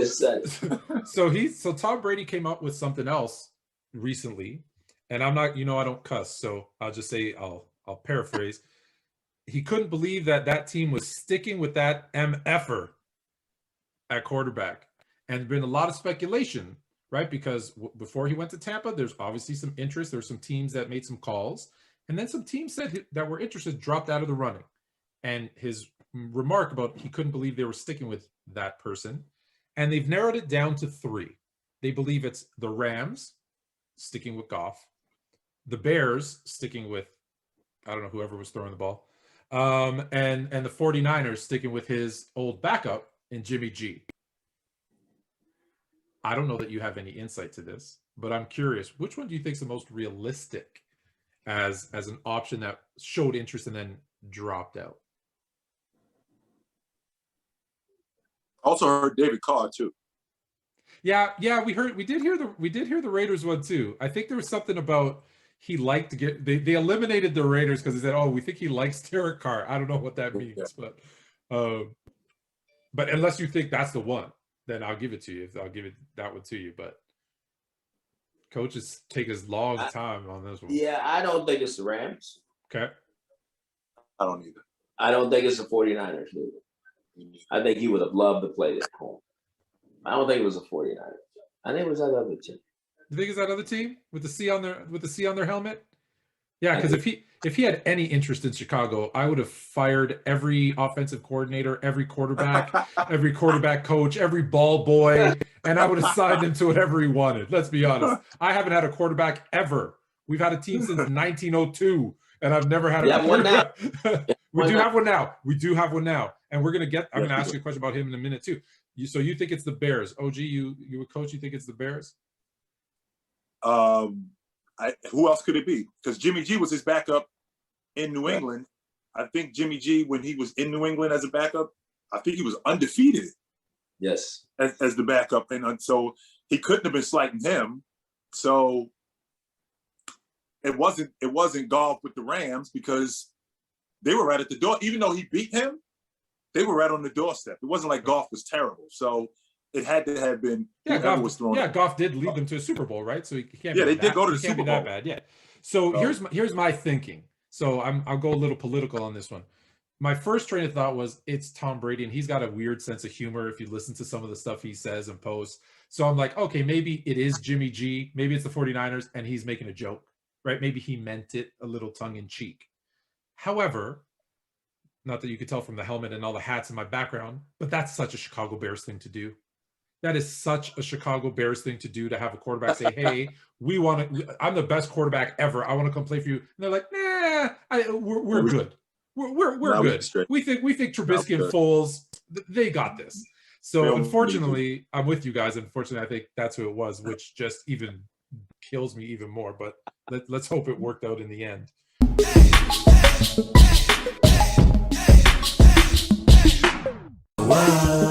just said it. So Tom Brady came up with something else recently, and I'm not, I don't cuss, so I'll just say I'll paraphrase. He couldn't believe that team was sticking with that MF'er at quarterback, and there's been a lot of speculation, right? Because before he went to Tampa, there's obviously some interest. There's some teams that made some calls, and then some teams that were interested dropped out of the running. And his remark about he couldn't believe they were sticking with that person, and they've narrowed it down to 3. They believe it's the Rams sticking with Goff, the Bears sticking with, I don't know, whoever was throwing the ball, and the 49ers sticking with his old backup in Jimmy G. I don't know that you have any insight to this, but I'm curious, which one do you think is the most realistic as an option that showed interest and then dropped out? Also heard David Carr too. Yeah, we did hear the Raiders one too. I think there was something about he liked to get they eliminated the Raiders because they said, "Oh, we think he likes Derek Carr." I don't know what that means, but unless you think that's the one, then I'll give it to you. I'll give it that one to you. But coaches take his long time on this one. Yeah, I don't think it's the Rams. Okay. I don't either. I don't think it's the 49ers either. I think he would have loved to play this home. I don't think it was the 49ers. I think it was that other team. You think it's that other team with the C on their helmet? Yeah, because if he had any interest in Chicago, I would have fired every offensive coordinator, every quarterback coach, every ball boy, and I would have signed him to whatever he wanted. Let's be honest. I haven't had a quarterback ever. We've had a team since 1902, and I've never had a quarterback. We do have one now. And we're going to I'm going to ask you a question about him in a minute too. So you think it's the Bears. OG, you a coach, you think it's the Bears? Who else could it be? Because Jimmy G was his backup in New England. I think Jimmy G, when he was in New England as a backup, I think he was undefeated. Yes. As the backup. And so he couldn't have been slighting him. So it wasn't Goff with the Rams because they were right at the door. Even though he beat him, they were right on the doorstep. It wasn't like Goff was terrible. So it had to have been whoever was throwing. Yeah, Goff did lead them to a Super Bowl, right? So he can't. Yeah, they did go to the Super Bowl. That bad. Yeah. So here's my thinking. So I'll go a little political on this one. My first train of thought was it's Tom Brady, and he's got a weird sense of humor if you listen to some of the stuff he says and posts. So I'm like, okay, maybe it is Jimmy G. Maybe it's the 49ers, and he's making a joke, right? Maybe he meant it a little tongue in cheek. However, not that you could tell from the helmet and all the hats in my background, but that's such a Chicago Bears thing to do. That is such a Chicago Bears thing to do, to have a quarterback say, "Hey, I'm the best quarterback ever. I want to come play for you." And they're like, "Nah, we're good. We're good. We think Trubisky and Foles, they got this." So unfortunately, I'm with you guys. Unfortunately, I think that's who it was, which just even kills me even more. But let's hope it worked out in the end. Wow.